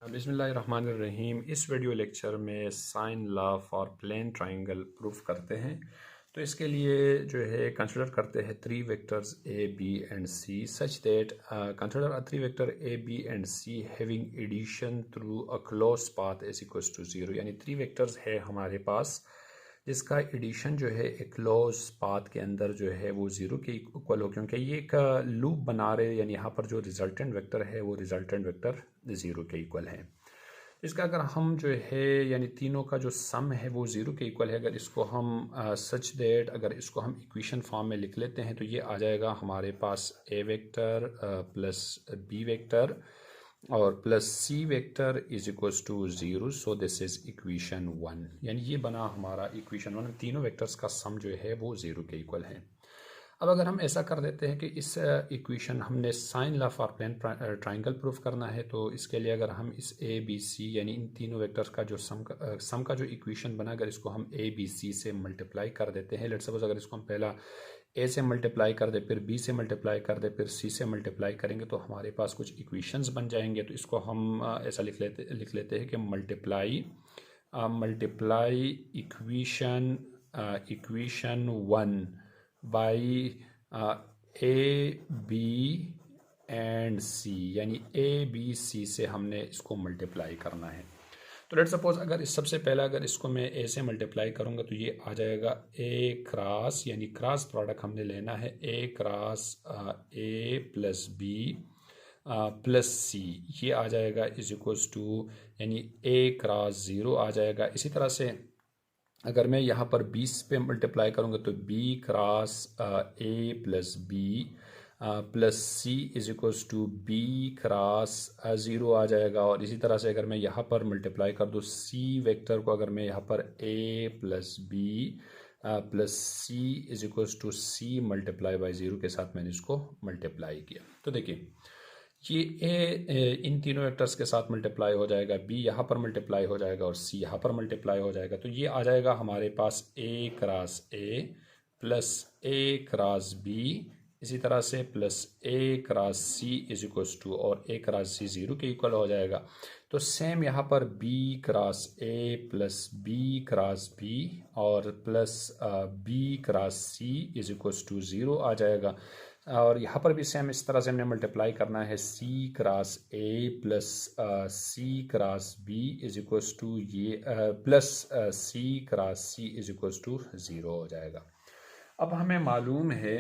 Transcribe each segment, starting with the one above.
बिस्मिल्लाहिर्रहमानिर्रहीम। इस video lecture में sine law for plane triangle proof करते हैं। तो इसके लिए जो है कंसिडर करते हैं three vectors A B and C such that consider a three vector A B and C having addition through a close path is equals to zero. यानी थ्री वेक्टर्स है हमारे पास जिसका एडिशन जो है एक क्लोज पाथ के अंदर जो है वो ज़ीरो के इक्वल हो, क्योंकि ये एक लूप बना रहे, यानी यहाँ पर जो रिजल्टेंट वेक्टर है वो रिजल्टेंट वेक्टर ज़ीरो के इक्वल है। इसका अगर हम जो है यानी तीनों का जो सम है वो ज़ीरो के इक्वल है, अगर इसको हम सच दैट अगर इसको हम इक्वेशन फॉर्म में लिख लेते हैं तो ये आ जाएगा हमारे पास A vector plus B vector और plus C vector is equals to zero. So this is equation one. यानी ये बना हमारा इक्वेशन वन। तीनों वेक्टर्स का सम जो है वो ज़ीरो के इक्वल है। अब अगर हम ऐसा कर देते हैं कि इस इक्वेशन हमने sine law for plane triangle proof करना है, तो इसके लिए अगर हम इस ए बी सी यानी इन तीनों वेक्टर्स का जो सम का जो इक्वेशन बना, अगर इसको हम ए बी सी से मल्टीप्लाई कर देते हैं, लेट्स सपोज अगर इसको हम पहला ए से मल्टीप्लाई कर दे, फिर बी से मल्टीप्लाई कर दे, फिर सी से मल्टीप्लाई करेंगे तो हमारे पास कुछ इक्वेशंस बन जाएंगे। तो इसको हम ऐसा लिख लेते हैं कि multiply equation one by A B and C, यानी ए बी सी से हमने इसको मल्टीप्लाई करना है। तो लेट सपोज अगर इस सबसे पहला अगर इसको मैं ए से मल्टीप्लाई करूँगा तो ये आ जाएगा ए क्रॉस, यानी क्रॉस प्रोडक्ट हमने लेना है A cross A plus B plus C, ये आ जाएगा इज इक्वल्स टू यानी ए क्रॉस ज़ीरो आ जाएगा। इसी तरह से अगर मैं यहाँ पर 20 पे मल्टीप्लाई करूँगा तो B cross A plus B plus C is equals to B cross zero आ जाएगा। और इसी तरह से अगर मैं यहाँ पर मल्टीप्लाई कर दूँ सी वेक्टर को, अगर मैं यहाँ पर A plus B plus C is equals to C multiply by zero के साथ मैंने इसको मल्टीप्लाई किया, तो देखिए ये ए इन तीनों वेक्टर्स के साथ मल्टीप्लाई हो जाएगा, बी यहाँ पर मल्टीप्लाई हो जाएगा और सी यहाँ पर मल्टीप्लाई हो जाएगा। तो ये आ जाएगा हमारे पास A cross A plus A cross B, इसी तरह से plus A cross C is equals to और ए क्रॉस सी ज़ीरो के इक्वल हो जाएगा। तो सेम यहाँ पर B cross A plus B cross B और plus B cross C is equals to zero आ जाएगा। और यहाँ पर भी सेम इस तरह से हमने मल्टीप्लाई करना है C cross A plus C cross B is equals to ये plus C cross C is equals to zero हो जाएगा। अब हमें मालूम है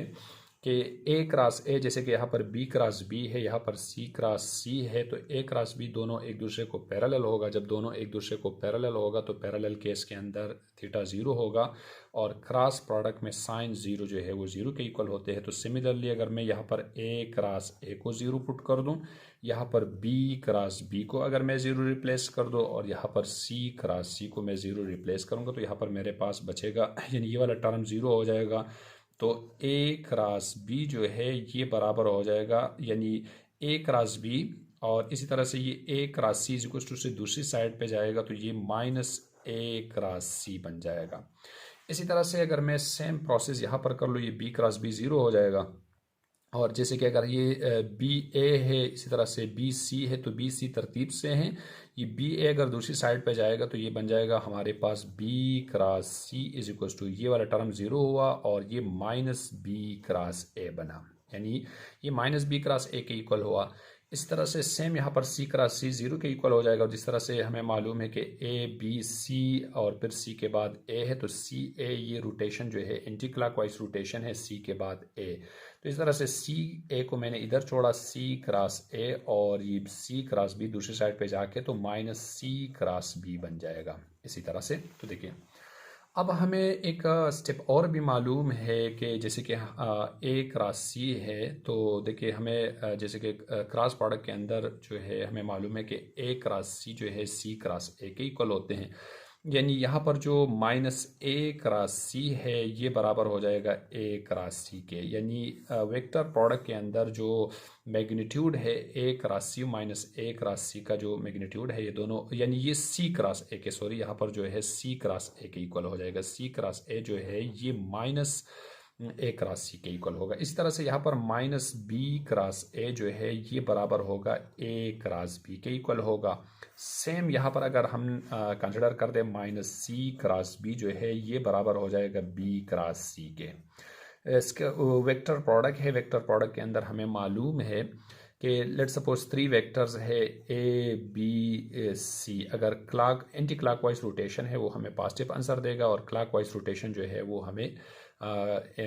कि ए क्रॉस ए, जैसे कि यहाँ पर बी क्रॉस बी है, यहाँ पर सी क्रॉस सी है, तो ए क्रॉस बी दोनों एक दूसरे को पैरेलल होगा। जब दोनों एक दूसरे को पैरेलल होगा तो पैरेलल केस के अंदर थीटा ज़ीरो होगा और क्रॉस प्रोडक्ट में साइन ज़ीरो जो है वो ज़ीरो के इक्वल होते हैं। तो सिमिलरली अगर मैं यहाँ पर ए क्रॉस ए को ज़ीरो पुट कर दूँ, यहाँ पर बी क्रॉस बी को अगर मैं ज़ीरो रिप्लेस कर दूँ और यहाँ पर सी क्रॉस सी को मैं ज़ीरो रिप्लेस करूँगा तो यहाँ पर मेरे पास बचेगा यानी ये वाला टर्म ज़ीरो हो जाएगा। तो ए क्रॉस बी जो है ये बराबर हो जाएगा यानी ए क्रॉस बी, और इसी तरह से ये A cross C is equal to से दूसरी साइड पे जाएगा तो ये माइनस ए क्रॉस सी बन जाएगा। इसी तरह से अगर मैं सेम प्रोसेस यहाँ पर कर लूँ, ये बी क्रॉस बी ज़ीरो हो जाएगा। और जैसे कि अगर ये बी ए है, इसी तरह से बी सी है, तो बी सी तरतीब से हैं। ये बी ए अगर दूसरी साइड पे जाएगा तो ये बन जाएगा हमारे पास B cross C is equal to ये वाला टर्म ज़ीरो हुआ और ये माइनस बी क्रॉस ए बना, यानी ये माइनस बी क्रॉस ए के इक्वल हुआ। इस तरह से सेम यहाँ पर सी क्रॉस सी ज़ीरो के इक्वल हो जाएगा। और जिस तरह से हमें मालूम है कि ए बी सी और फिर सी के बाद ए है, तो सी ए ये रोटेशन जो है एंटी क्लॉकवाइज रोटेशन है सी के बाद ए। तो इस तरह से सी ए को मैंने इधर छोड़ा सी क्रॉस ए और ये सी क्रॉस बी दूसरी साइड पे जाके तो माइनस सी क्रॉस बी बन जाएगा इसी तरह से। तो देखिए अब हमें एक स्टेप और भी मालूम है कि जैसे कि ए क्रॉस सी है, तो देखिए हमें जैसे कि क्रॉस प्रोडक्ट के अंदर जो है हमें मालूम है कि ए क्रॉस सी जो है सी क्रॉस ए के इक्वल होते हैं। यानी यहाँ पर जो माइनस ए क्रॉस सी है ये बराबर हो जाएगा ए क्रॉस सी के, यानी वेक्टर प्रोडक्ट के अंदर जो मैग्नीट्यूड है A cross C minus A cross सी का जो मैग्नीट्यूड है ये दोनों, यानी ये सी क्रॉस ए के, सॉरी यहाँ पर जो है सी क्रॉस ए के इक्वल हो जाएगा। सी क्रॉस ए जो है ये माइनस ए क्रॉस सी के इक्वल होगा। इस तरह से यहाँ पर माइनस बी क्रॉस ए जो है ये बराबर होगा ए क्रॉस बी के इक्वल होगा। सेम यहाँ पर अगर हम कंसिडर कर दें माइनस सी क्रॉस बी जो है ये बराबर हो जाएगा बी क्रॉस सी के। इसके वेक्टर प्रोडक्ट है, वेक्टर प्रोडक्ट के अंदर हमें मालूम है कि लेट सपोज 3 वेक्टर्स है ए बी सी। अगर एंटी क्लॉकवाइज रोटेशन है वो हमें पॉजिटिव आंसर देगा और क्लॉकवाइज रोटेशन जो है वो हमें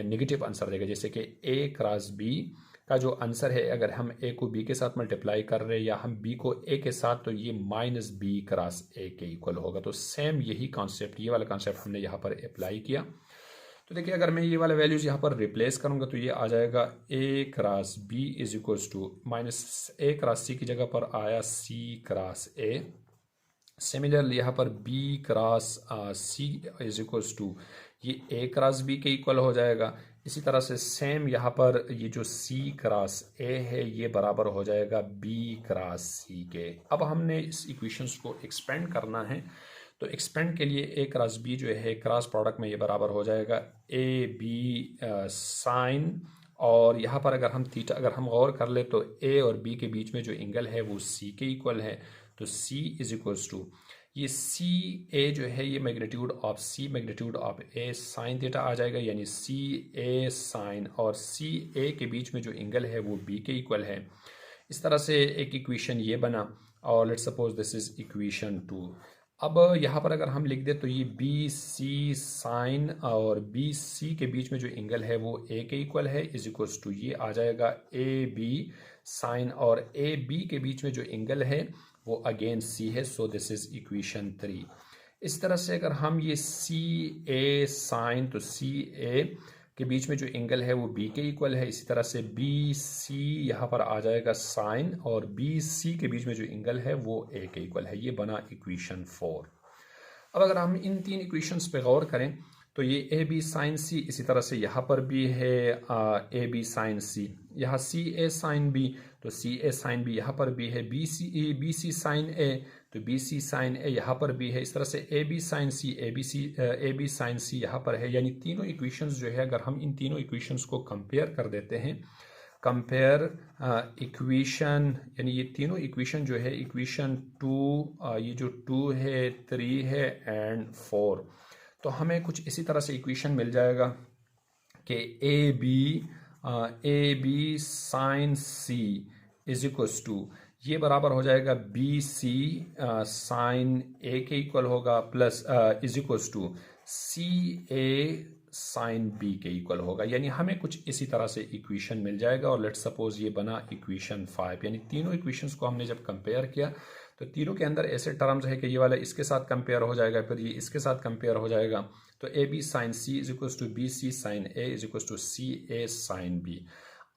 नेगेटिव आंसर देगा। जैसे कि ए क्रॉस बी का जो आंसर है अगर हम ए को बी के साथ मल्टीप्लाई कर रहे हैं या हम बी को ए के साथ, तो ये माइनस बी क्रॉस ए के इक्वल होगा। तो सेम यही कॉन्सेप्ट, ये वाला कॉन्सेप्ट हमने यहाँ पर अप्लाई किया। तो देखिए अगर मैं ये वाला वैल्यूज यहाँ पर रिप्लेस करूँगा तो ये आ जाएगा A cross B is equals to minus A cross C की जगह पर आया सी क्रॉस ए। सिमिलरली यहाँ पर B cross C is equals to ये ए क्रॉस बी के इक्वल हो जाएगा। इसी तरह से सेम यहाँ पर ये जो सी क्रॉस ए है ये बराबर हो जाएगा बी क्रॉस सी के। अब हमने इस इक्वेशंस को एक्सपेंड करना है, तो एक्सपेंड के लिए ए क्रॉस बी जो है क्रॉस प्रोडक्ट में ये बराबर हो जाएगा ए बी साइन, और यहाँ पर अगर हम थीटा अगर हम गौर कर ले तो ए और बी के बीच में जो एंगल है वो सी के इक्वल है। तो सी इज इक्वल्स टू ये सी ए जो है ये magnitude of C magnitude of A sine theta आ जाएगा, यानी सी ए साइन और सी ए के बीच में जो एंगल है वो बी के इक्वल है। इस तरह से एक इक्वेशन ये बना और let's suppose this is equation 2। अब यहाँ पर अगर हम लिख दें तो ये बी सी साइन और बी सी के बीच में जो एंगल है वो ए के इक्वल है इज इक्वल्स टू ये आ जाएगा ए बी साइन और ए बी के बीच में जो एंगल है वो अगेन सी है। So this is equation 3। इस तरह से अगर हम ये सी ए साइन तो सी ए के बीच में जो एंगल है वो बी के इक्वल है। इसी तरह से बी सी यहाँ पर आ जाएगा साइन और बी सी के बीच में जो एंगल है वो ए के इक्वल है। ये बना इक्वेशन 4। अब अगर हम इन 3 इक्वेशंस पे गौर करें तो ये ए बी साइन सी, इसी तरह से यहाँ पर भी है ए बी साइन सी, यहाँ सी ए साइन बी तो सी ए साइन बी यहाँ पर भी है, बी सी साइन ए तो बी सी साइन ए यहाँ पर भी है। इस तरह से A B sine C A B sine C यहाँ पर है। यानी तीनों इक्वेशंस जो है अगर हम इन तीनों इक्वेशंस को कंपेयर कर देते हैं, कंपेयर इक्वेशन यानी ये तीनों इक्वेशन जो है इक्वेशन 2 ये जो 2 है 3 है एंड 4, तो हमें कुछ इसी तरह से इक्वेशन मिल जाएगा कि A B sine C is equals to ये बराबर हो जाएगा बी सी साइन ए के इक्वल होगा plus is equals to C A sine B के इक्वल होगा। यानी हमें कुछ इसी तरह से इक्वेशन मिल जाएगा और लेट्स सपोज ये बना इक्वेशन 5। यानी तीनों इक्वेशंस को हमने जब कंपेयर किया तो तीनों के अंदर ऐसे टर्म्स है कि ये वाला इसके साथ कंपेयर हो जाएगा, फिर ये इसके साथ कंपेयर हो जाएगा। तो A B sine C is equals to B C sine A is equals to C A sine B.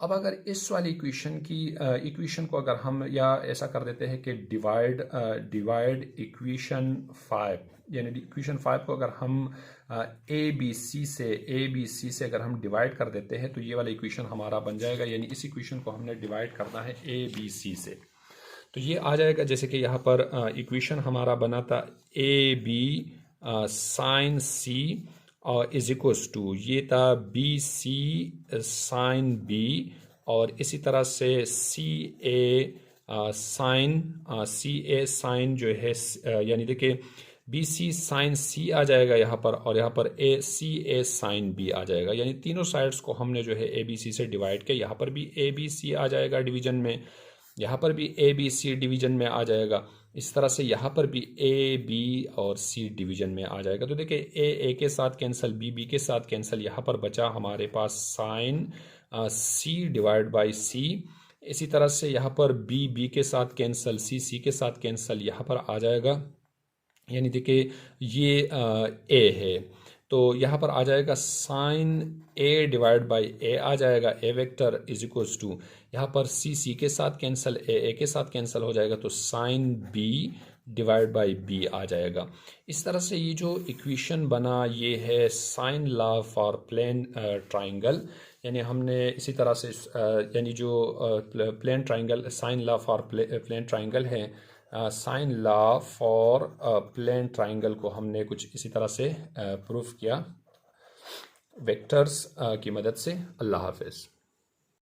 अब अगर इस वाली इक्वेशन को अगर हम या ऐसा कर देते हैं कि डिवाइड इक्वेशन 5, यानी इक्वेशन 5 को अगर हम ए बी सी से अगर हम डिवाइड कर देते हैं तो ये वाला इक्वेशन हमारा बन जाएगा। यानी इस इक्वेशन को हमने डिवाइड करना है ए बी सी से, तो ये आ जाएगा जैसे कि यहाँ पर इक्वेशन हमारा बना था ए बी साइन सी और इज इक्वल्स टू ये था बी सी साइन बी और इसी तरह से सी ए साइन जो है यानी देखिए बी सी साइन सी आ जाएगा यहाँ पर और यहाँ पर सी ए साइन बी आ जाएगा। यानी तीनों साइड्स को हमने जो है ए बी सी से डिवाइड किया। यहाँ पर भी ए बी सी आ जाएगा डिवीजन में, यहाँ पर भी ए बी सी डिवीजन में आ जाएगा। इस तरह से यहाँ पर भी ए बी और सी डिवीजन में आ जाएगा। तो देखिए ए के साथ कैंसिल, बी के साथ कैंसिल, यहाँ पर बचा हमारे पास साइन सी डिवाइड बाई सी। इसी तरह से यहाँ पर बी के साथ कैंसिल, सी के साथ कैंसिल, यहाँ पर आ जाएगा। यानी देखिए ये ए है तो यहाँ पर आ जाएगा साइन ए डिवाइड बाई ए आ जाएगा, ए वेक्टर इज इक्वल्स टू यहाँ पर सी के साथ कैंसिल, ए के साथ कैंसिल हो जाएगा तो sine B divide by B आ जाएगा। इस तरह से ये जो इक्वेशन बना ये है sine law for plane triangle. यानी हमने इसी तरह से यानी जो plane triangle sine law for plane triangle है, sine law for plane triangle को हमने कुछ इसी तरह से प्रूफ किया। वेक्टर्स की मदद से। अल्लाह हाफिज़।